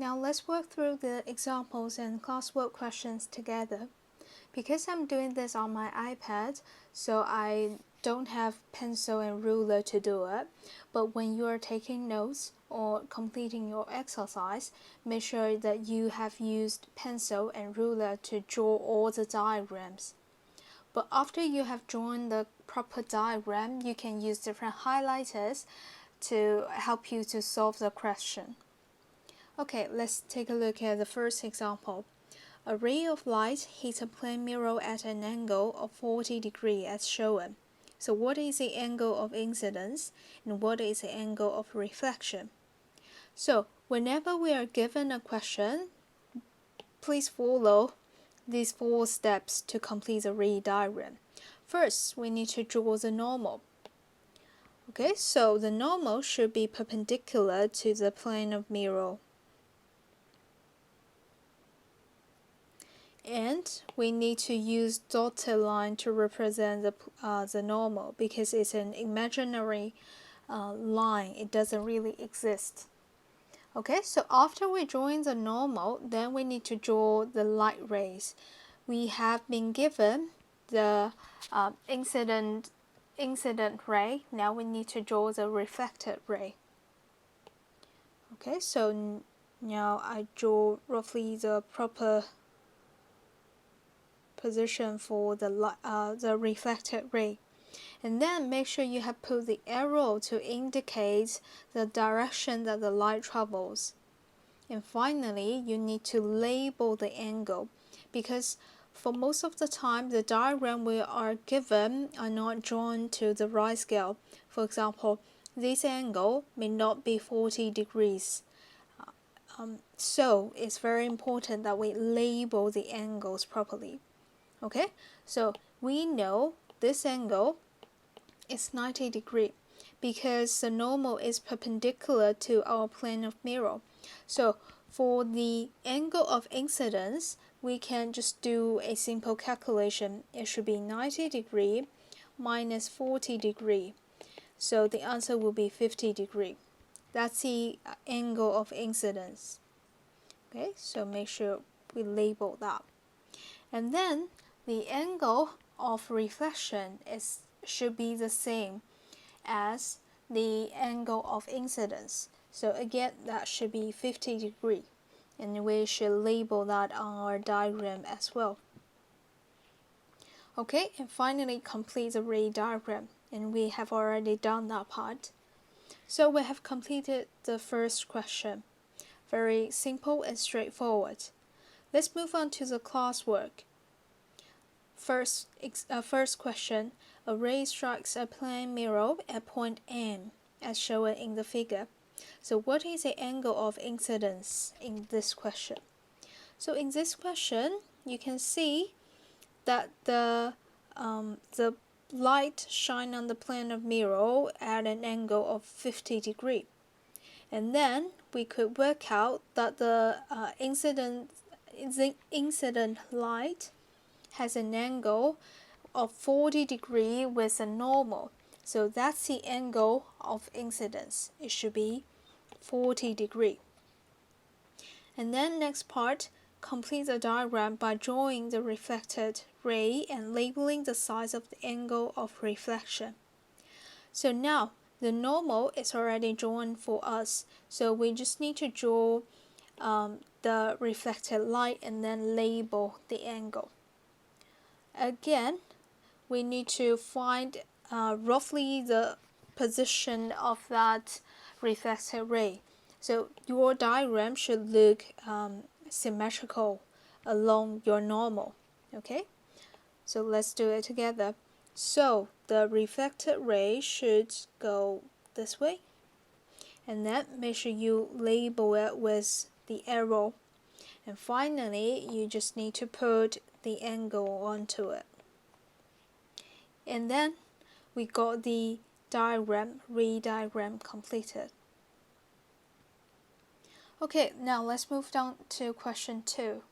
Now let's work through the examples and classwork questions together. Because I'm doing this on my iPad, so I don't have pencil and ruler to do it, but when you are taking notes or completing your exercise, make sure that you have used pencil and ruler to draw all the diagrams. But after you have drawn the proper diagram, you can use different highlighters to help you to solve the question. Okay, let's take a look at the first example. A ray of light hits a plane mirror at an angle of 40 degrees as shown. So what is the angle of incidence and what is the angle of reflection? So whenever we are given a question, please follow these 4 steps to complete the ray diagram. First, we need to draw the normal. Okay, so the normal should be perpendicular to the plane of mirror. And we need to use dotted line to represent the normal because it's an imaginary line. It doesn't really exist. Okay, so after we drawing the normal, then we need to draw the light rays. We have been given the incident ray. Now we need to draw the reflected ray. Okay, so now I draw roughly the proper position for the reflected ray. And then make sure you have put the arrow to indicate the direction that the light travels. And finally, you need to label the angle because for most of the time, the diagram we are given are not drawn to the right scale. For example, this angle may not be 40 degrees. So it's very important that we label the angles properly. Okay, so we know this angle is 90 degrees because the normal is perpendicular to our plane of mirror. So for the angle of incidence, we can just do a simple calculation. It should be 90 degrees minus 40 degrees. So the answer will be 50 degrees. That's the angle of incidence. Okay, so make sure we label that. And then the angle of reflection should be the same as the angle of incidence. So again, that should be 50 degrees. And we should label that on our diagram as well. Okay, and finally complete the ray diagram. And we have already done that part. So we have completed the first question. Very simple and straightforward. Let's move on to the classwork. First question, a ray strikes a plane mirror at point M, as shown in the figure. So what is the angle of incidence in this question? So in this question, you can see that the light shine on the plane of mirror at an angle of 50 degrees. And then we could work out that the incident light has an angle of 40 degrees with a normal. So that's the angle of incidence. It should be 40 degrees. And then next part, complete the diagram by drawing the reflected ray and labeling the size of the angle of reflection. So now the normal is already drawn for us. So we just need to draw the reflected light and then label the angle. Again, we need to find roughly the position of that reflected ray. So your diagram should look symmetrical along your normal. Okay, so let's do it together. So the reflected ray should go this way, and then make sure you label it with the arrow. And finally, you just need to put the angle onto it. And then we got the ray diagram completed. Okay, now let's move down to question 2.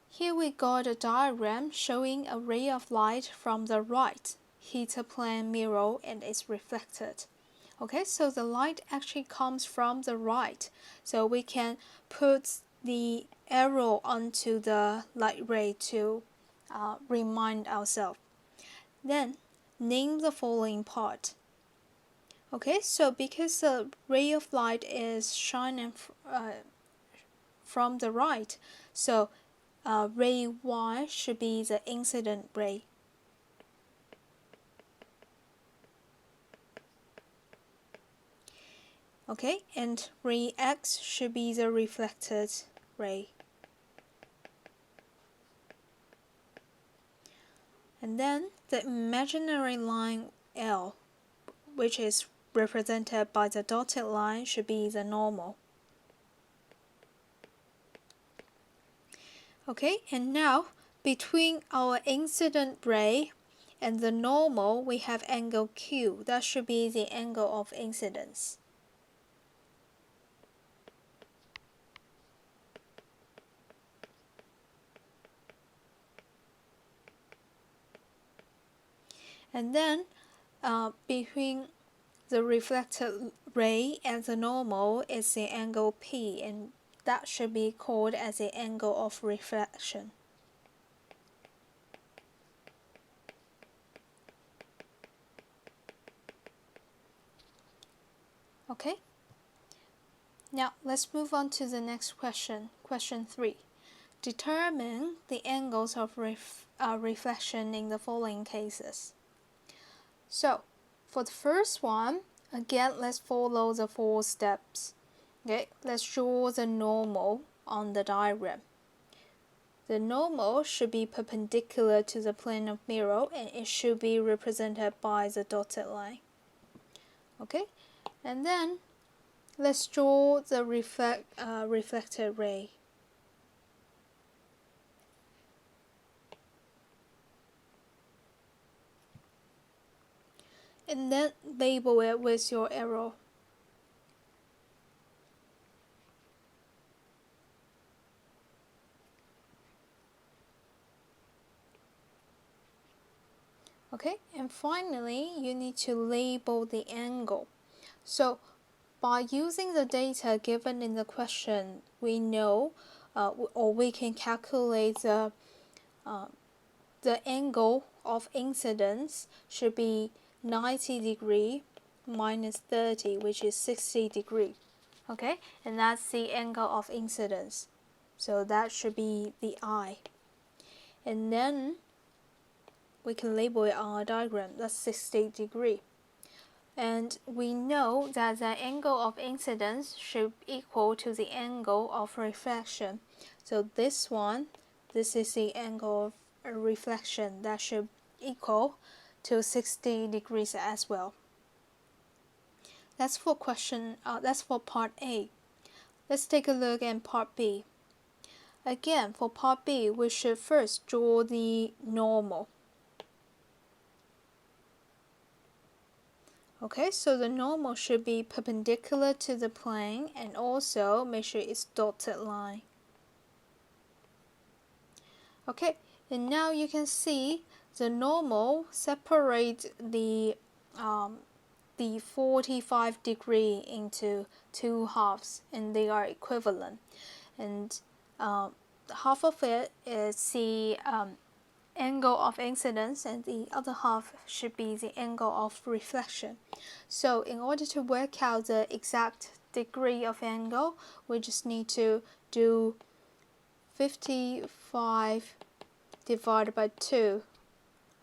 Here we got a diagram showing a ray of light from the right hits a plane mirror and is reflected. Okay, so the light actually comes from the right. So we can put the arrow onto the light ray to remind ourselves. Then name the following part. Okay, so because the ray of light is shining from the right, so ray Y should be the incident ray. Okay, and ray X should be the reflected ray. And then the imaginary line L, which is represented by the dotted line, should be the normal. Okay, and now between our incident ray and the normal, we have angle Q. That should be the angle of incidence. And then between the reflected ray and the normal is the angle P, and that should be called as the angle of reflection. Okay, now let's move on to the next question. Question 3. Determine the angles of reflection in the following cases. So, for the first one, again, let's follow the 4 steps. Okay, let's draw the normal on the diagram. The normal should be perpendicular to the plane of mirror, and it should be represented by the dotted line. Okay, and then let's draw the reflected ray. And then label it with your arrow. Okay, and finally, you need to label the angle. So, by using the data given in the question, we know or we can calculate the angle of incidence should be 90 degree minus 30, which is 60 degree. Okay, and that's the angle of incidence. So that should be the I. And then we can label it on our diagram. That's 60 degree. And we know that the angle of incidence should equal to the angle of reflection. So this is the angle of reflection that should equal to 60 degrees as well. That's for part A. Let's take a look at part B. Again, for part B, we should first draw the normal. Okay, so the normal should be perpendicular to the plane, and also make sure it's dotted line. Okay, and now you can see the normal separate the 45 degree into 2 halves, and they are equivalent. And half of it is the angle of incidence, and the other half should be the angle of reflection. So in order to work out the exact degree of angle, we just need to do 55 divided by 2.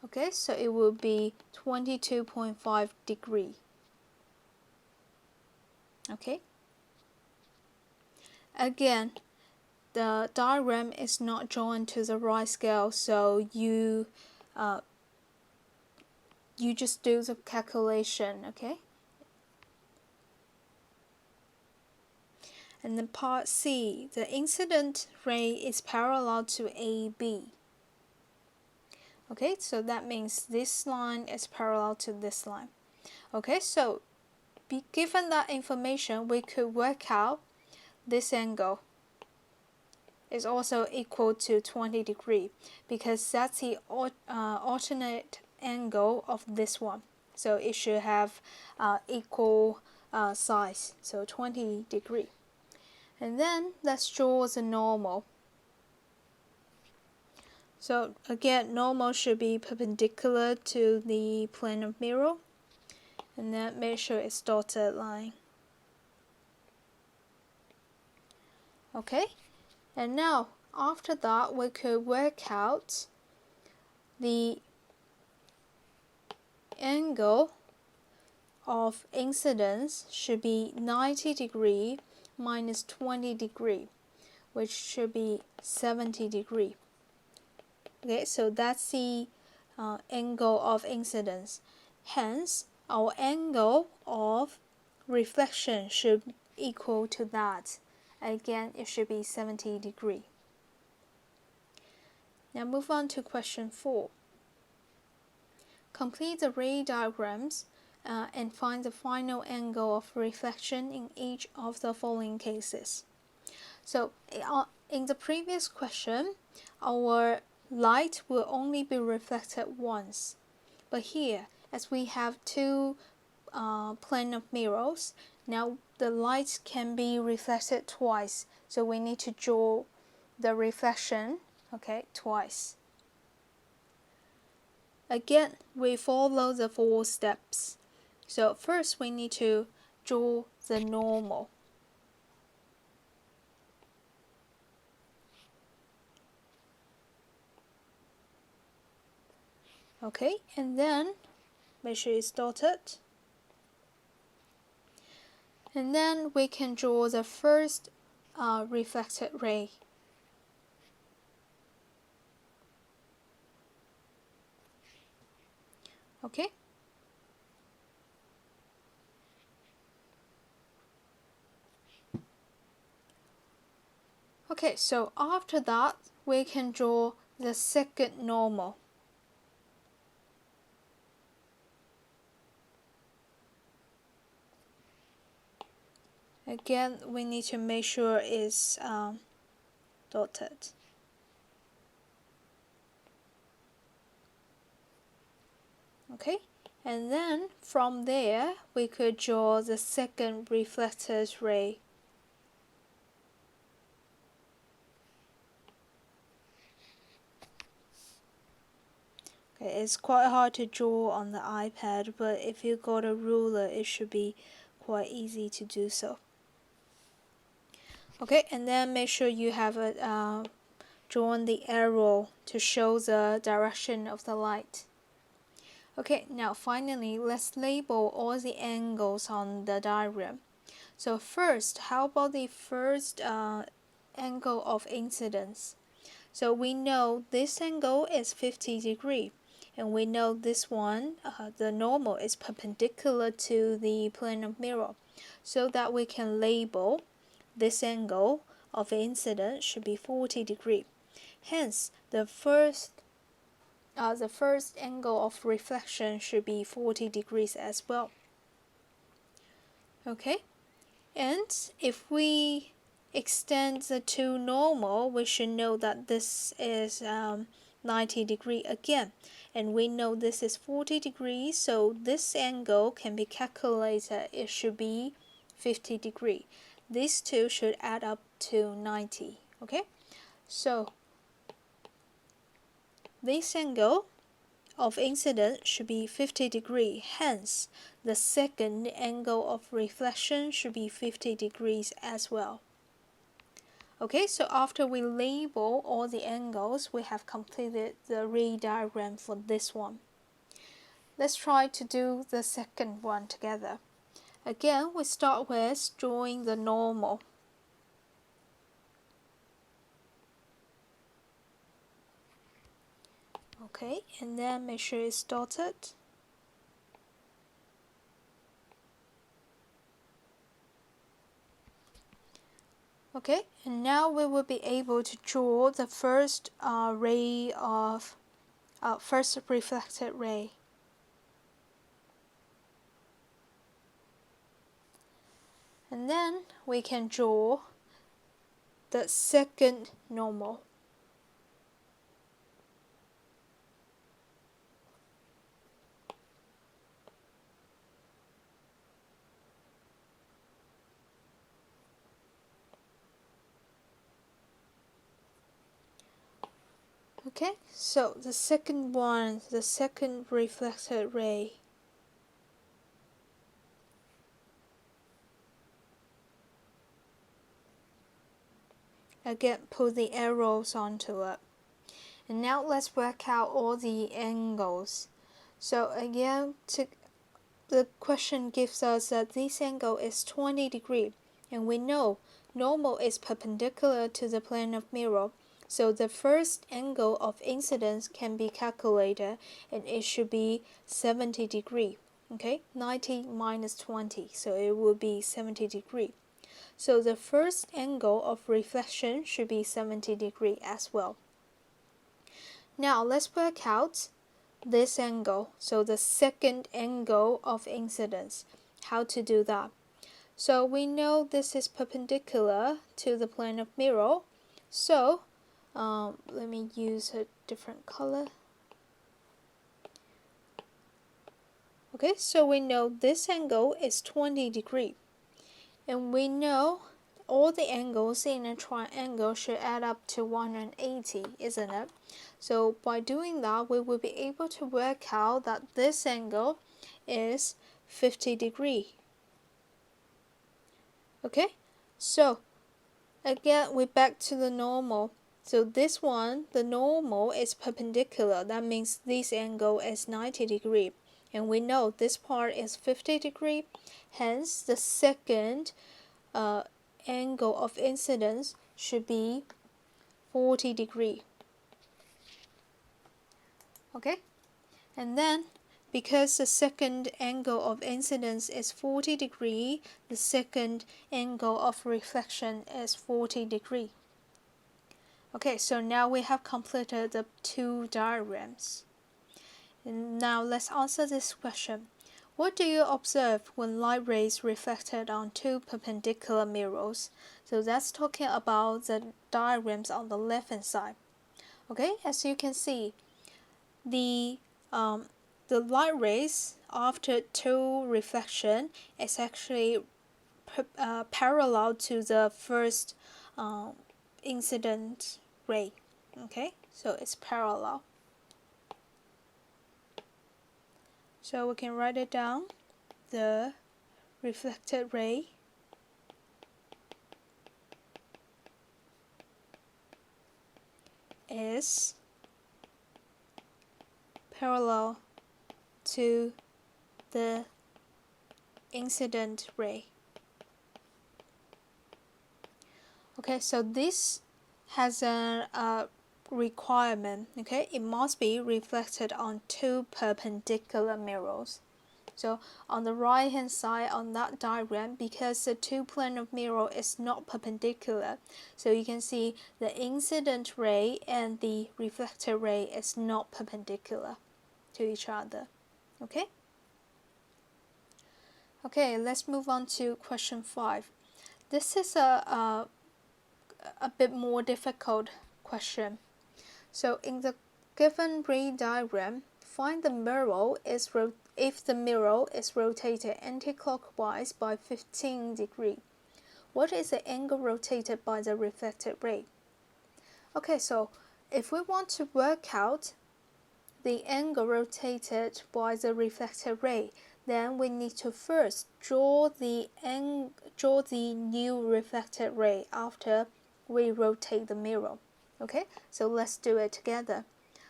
Okay, so it will be 22.5 degree. Okay. Again, the diagram is not drawn to the right scale, so you just do the calculation, okay? And then part C, the incident ray is parallel to AB. Okay, so that means this line is parallel to this line. Okay, so given that information, we could work out this angle is also equal to 20 degree, because that's the alternate angle of this one. so it should have equal size, so 20 degree. And then let's draw the normal. So again, normal should be perpendicular to the plane of mirror, and then make sure it's dotted line. Okay, and now after that we could work out the angle of incidence should be 90 degree minus 20 degree, which should be 70 degree. Okay, so that's the angle of incidence. Hence, our angle of reflection should equal to that. Again, it should be 70 degree. Now move on to question 4. Complete the ray diagrams and find the final angle of reflection in each of the following cases. So in the previous question, our light will only be reflected once. But here, as we have two plane of mirrors, now the light can be reflected twice. So we need to draw the reflection, okay, twice. Again, we follow the 4 steps. So first we need to draw the normal. Okay, and then make sure it's dotted. And then we can draw the first reflected ray. Okay. Okay, so after that, we can draw the second normal. Again, we need to make sure it's dotted. Okay, and then from there, we could draw the second reflected ray. Okay, it's quite hard to draw on the iPad, but if you got a ruler, it should be quite easy to do so. Okay, and then make sure you have drawn the arrow to show the direction of the light. Okay, now finally, let's label all the angles on the diagram. So first, how about the first angle of incidence? So we know this angle is 50 degree, and we know this one, the normal, is perpendicular to the plane of mirror, so that we can label this angle of incidence should be 40 degree. Hence, the first angle of reflection should be 40 degrees as well. Okay, and if we extend the two normal, we should know that this is 90 degree again, and we know this is 40 degrees, so this angle can be calculated. It should be 50 degree. These two should add up to 90. Okay, so this angle of incidence should be 50 degree. Hence, the second angle of reflection should be 50 degrees as well. Okay, so after we label all the angles, we have completed the ray diagram for this one. Let's try to do the second one together. Again, we start with drawing the normal. Okay, and then make sure it's dotted. Okay, and now we will be able to draw the first first reflected ray. And then we can draw the second normal. Okay, so the second one, the second reflected ray. Again, put the arrows onto it. And now let's work out all the angles. So again, the question gives us that this angle is 20 degrees, and we know normal is perpendicular to the plane of mirror. So the first angle of incidence can be calculated, and it should be 70 degrees. Okay, 90 minus 20, so it will be 70 degrees. So the first angle of reflection should be 70 degrees as well. Now let's work out this angle, so the second angle of incidence. How to do that? So we know this is perpendicular to the plane of mirror. So let me use a different color. Okay, so we know this angle is 20 degrees. And we know all the angles in a triangle should add up to 180, isn't it? So by doing that, we will be able to work out that this angle is 50 degrees. Okay, so again, we're back to the normal. So this one, the normal is perpendicular. That means this angle is 90 degrees. And we know this part is 50 degrees. Hence, the second angle of incidence should be 40 degrees. Okay, and then because the second angle of incidence is 40 degrees, the second angle of reflection is 40 degrees. Okay, so now we have completed the two diagrams. And now let's answer this question. What do you observe when light rays reflected on two perpendicular mirrors? So that's talking about the diagrams on the left hand side. Okay, as you can see, the light rays after two reflection is actually parallel to the first incident ray. Okay, so it's parallel. So we can write it down. The reflected ray is parallel to the incident ray. Okay, so this has a requirement. Okay, it must be reflected on two perpendicular mirrors. So on the right hand side on that diagram, because the two plane of mirror is not perpendicular, so you can see the incident ray and the reflected ray is not perpendicular to each other. Okay? Okay, let's move on to question 5. This is a bit more difficult question. So in the given ray diagram, find the mirror if the mirror is rotated anti-clockwise by 15 degrees. What is the angle rotated by the reflected ray? Okay, so if we want to work out the angle rotated by the reflected ray, then we need to first draw the new reflected ray after we rotate the mirror. Okay, so let's do it together.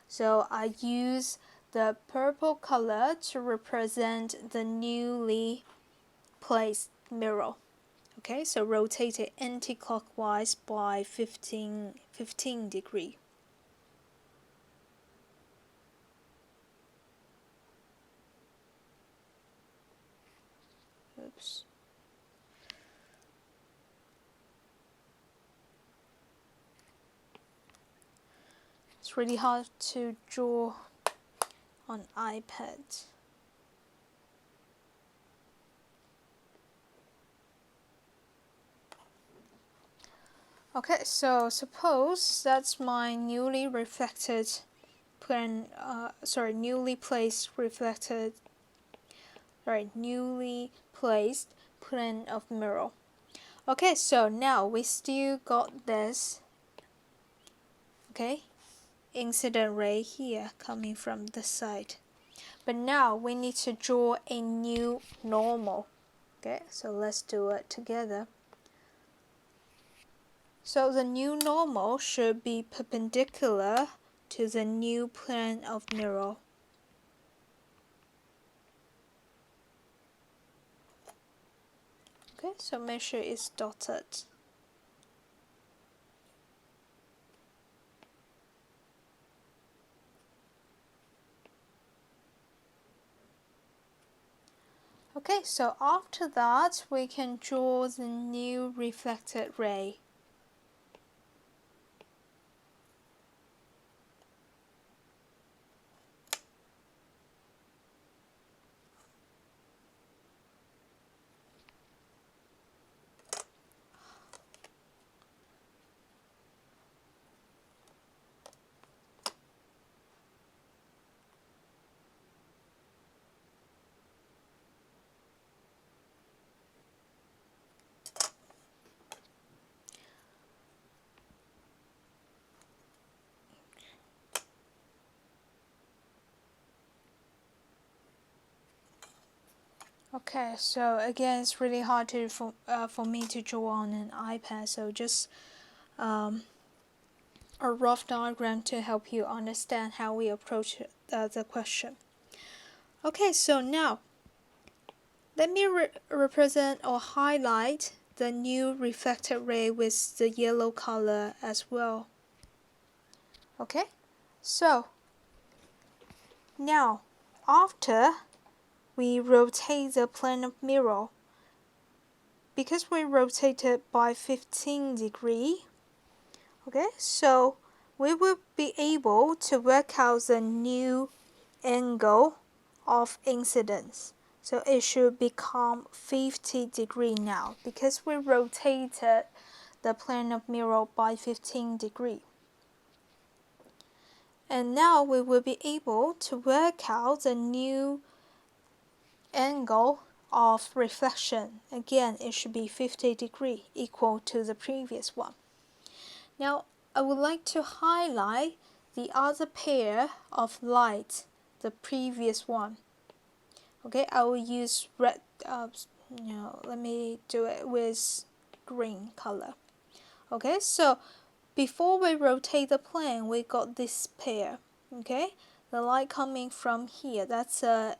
So I use the purple color to represent the newly placed mirror. Okay, so rotate it anti-clockwise by 15 degrees. Oops. It's really hard to draw on iPad. Okay, so suppose that's my newly reflected plane, newly placed plane of mirror. Okay, so now we still got this. Okay, incident ray here coming from this side. But now we need to draw a new normal. Okay, so let's do it together. So the new normal should be perpendicular to the new plane of mirror. Okay, so make sure it's dotted. Okay, so after that, we can draw the new reflected ray. Okay, so again, it's really hard for me to draw on an iPad, so just a rough diagram to help you understand how we approach the question. Okay, so now let me represent or highlight the new reflected ray with the yellow color as well. Okay, so now after we rotate the plane of mirror, because we rotate it by 15 degrees, okay, so we will be able to work out the new angle of incidence. So it should become 50 degrees now because we rotated the plane of mirror by 15 degrees. And now we will be able to work out the new angle of reflection. Again, it should be 50 degrees, equal to the previous one. Now, I would like to highlight the other pair of light, the previous one. Okay, I will use red, let me do it with green color. Okay, so before we rotate the plane, we got this pair. Okay, the light coming from here, that's a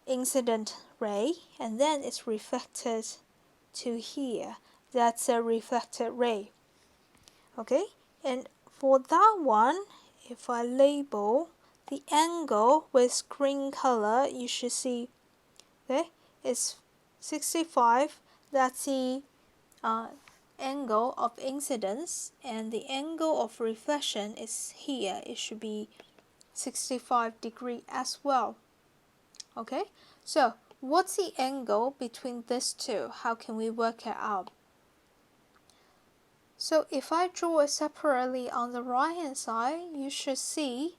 incident ray, and then it's reflected to here, that's a reflected ray. Okay, and for that one, if I label the angle with green color, you should see, okay, it's 65, that's the angle of incidence, and the angle of reflection is here, it should be 65 degrees as well. Okay, so what's the angle between these two? How can we work it out? So if I draw it separately on the right hand side, you should see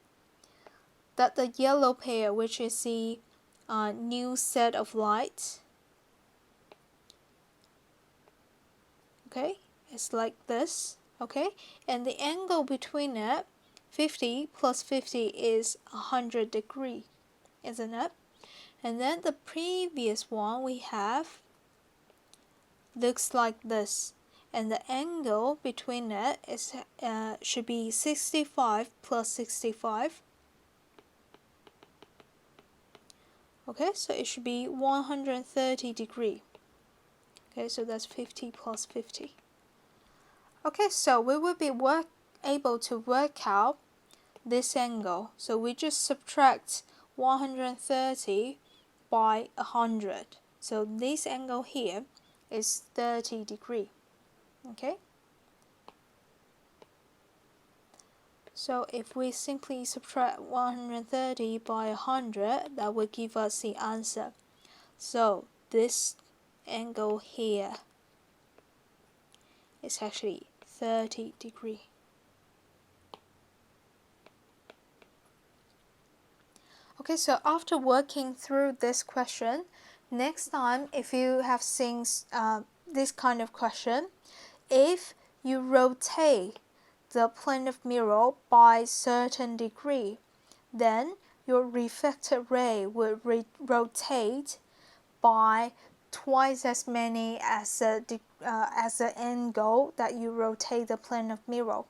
that the yellow pair, which is the new set of light, okay, it's like this, okay, and the angle between it, 50 plus 50 is 100 degrees, isn't it? And then the previous one we have looks like this, and the angle between it is should be 65 plus 65. Okay, so it should be 130 degrees. Okay, so that's 50 plus 50. Okay, so we will be able to work out this angle. So we just subtract 130 by 100. So this angle here is 30 degrees. Okay, so if we simply subtract 130 by 100, that will give us the answer. So this angle here is actually 30 degrees. Okay, so after working through this question, next time if you have seen this kind of question, if you rotate the plane of mirror by certain degree, then your reflected ray will rotate by twice as many as the angle that you rotate the plane of mirror.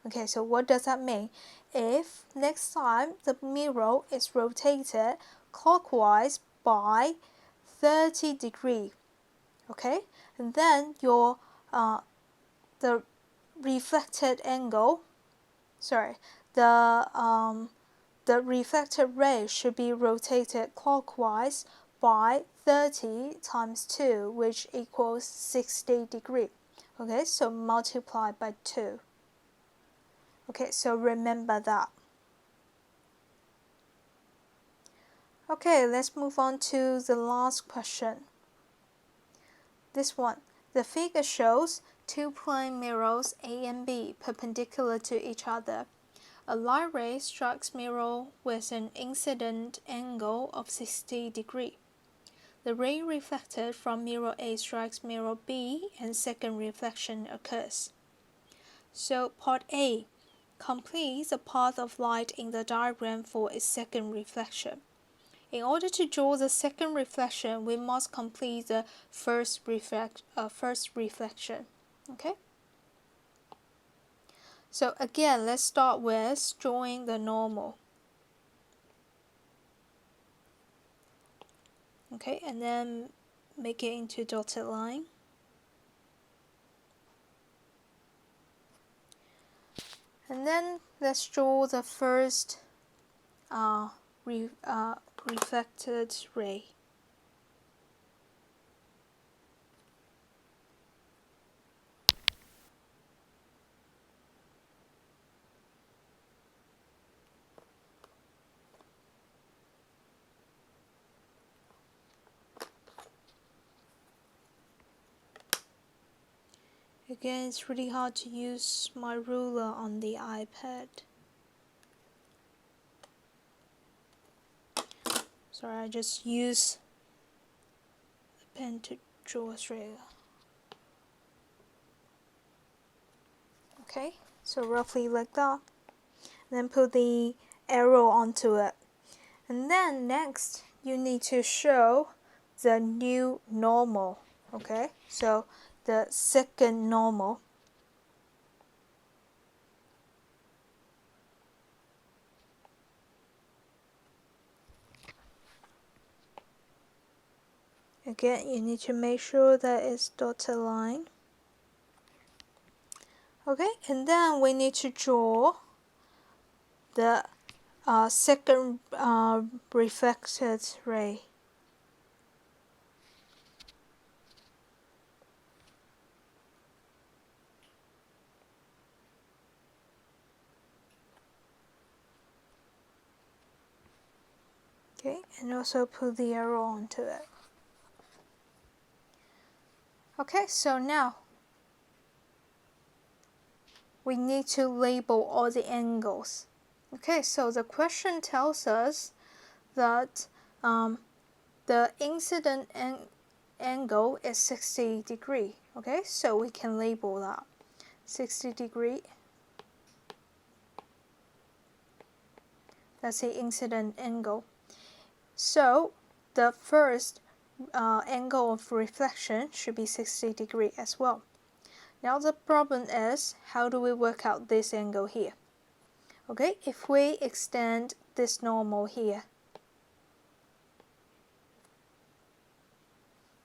Okay, so what does that mean? If next time the mirror is rotated clockwise by 30 degree, okay, and then your the reflected angle, the reflected ray should be rotated clockwise by 30 times 2, which equals 60 degree. Okay, so multiply by 2. Okay, so remember that. Okay, let's move on to the last question. This one. The figure shows two plane mirrors A and B perpendicular to each other. A light ray strikes mirror with an incident angle of 60 degree. The ray reflected from mirror A strikes mirror B and second reflection occurs. So part A. Complete the path of light in the diagram for its second reflection. In order to draw the second reflection, we must complete the first reflection. Okay? So again, let's start with drawing the normal. Okay, and then make it into dotted line. And then let's draw the first reflected ray. Again, it's really hard to use my ruler on the iPad. Sorry, I just use a pen to draw straight. Okay, so roughly like that. Then put the arrow onto it. And then next, you need to show the new normal. Okay, so the second normal. Again, you need to make sure that it's dotted line. Okay, and then we need to draw the second reflected ray. Okay, and also put the arrow onto it. Okay, so now we need to label all the angles. Okay, so the question tells us that the incident angle is 60 degree. Okay, so we can label that 60 degree. That's the incident angle. So the first angle of reflection should be 60 degree as well. Now the problem is, how do we work out this angle here? Okay, if we extend this normal here,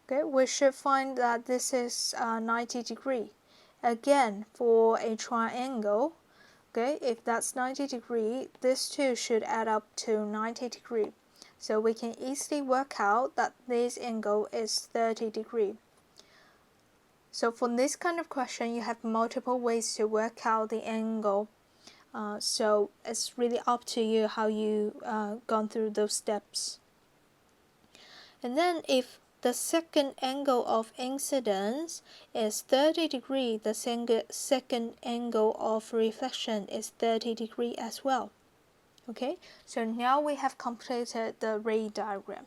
okay, we should find that this is 90 degree. Again, for a triangle, okay, if that's 90 degree, this two should add up to 90 degree. So we can easily work out that this angle is 30 degree. So for this kind of question, you have multiple ways to work out the angle. So it's really up to you how you gone through those steps. And then if the second angle of incidence is 30 degree, the second angle of reflection is 30 degree as well. Okay, so now we have completed the ray diagram.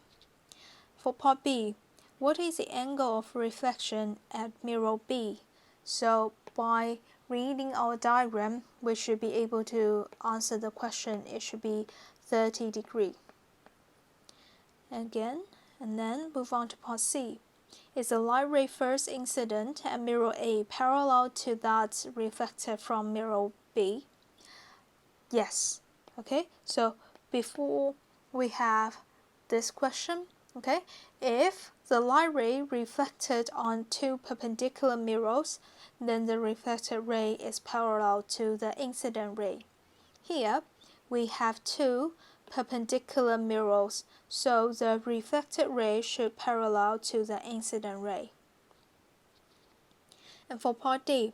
For part B, what is the angle of reflection at mirror B? So by reading our diagram, we should be able to answer the question. It should be 30 degrees. Again, and then move on to part C. Is the light ray first incident at mirror A parallel to that reflected from mirror B? Yes. Okay, so before we have this question, okay, if the light ray reflected on two perpendicular mirrors, then the reflected ray is parallel to the incident ray. Here we have two perpendicular mirrors, so the reflected ray should parallel to the incident ray. And for part D,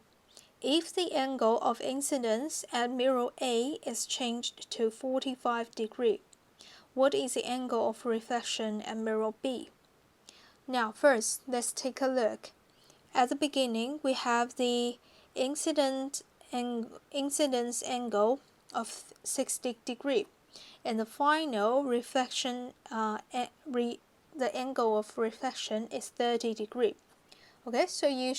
if the angle of incidence at mirror A is changed to 45 degrees, what is the angle of reflection at mirror B? Now first, let's take a look. At the beginning, we have the incidence angle of 60 degrees, and the final reflection, the angle of reflection is 30 degrees. Okay, so you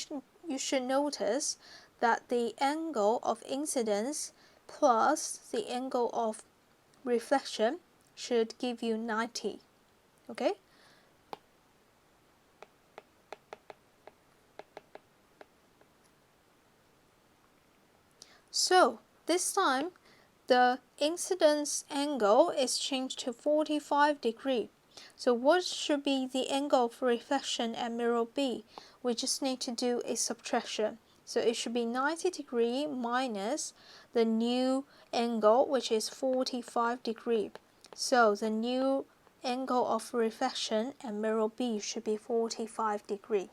should notice that the angle of incidence plus the angle of reflection should give you 90. Okay? So this time the incidence angle is changed to 45 degrees. So what should be the angle of reflection at mirror B? We just need to do a subtraction. So it should be 90 degrees minus the new angle, which is 45 degrees. So the new angle of reflection at mirror B should be 45 degrees.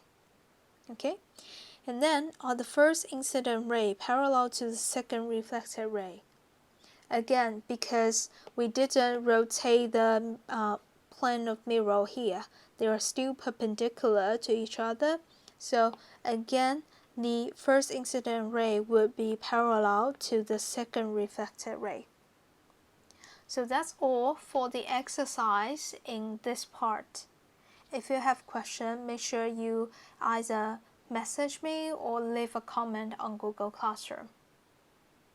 Okay? And then are the first incident ray parallel to the second reflected ray? Again, because we didn't rotate the plane of mirror here, they are still perpendicular to each other. So again, the first incident ray would be parallel to the second reflected ray. So that's all for the exercise in this part. If you have questions, make sure you either message me or leave a comment on Google Classroom.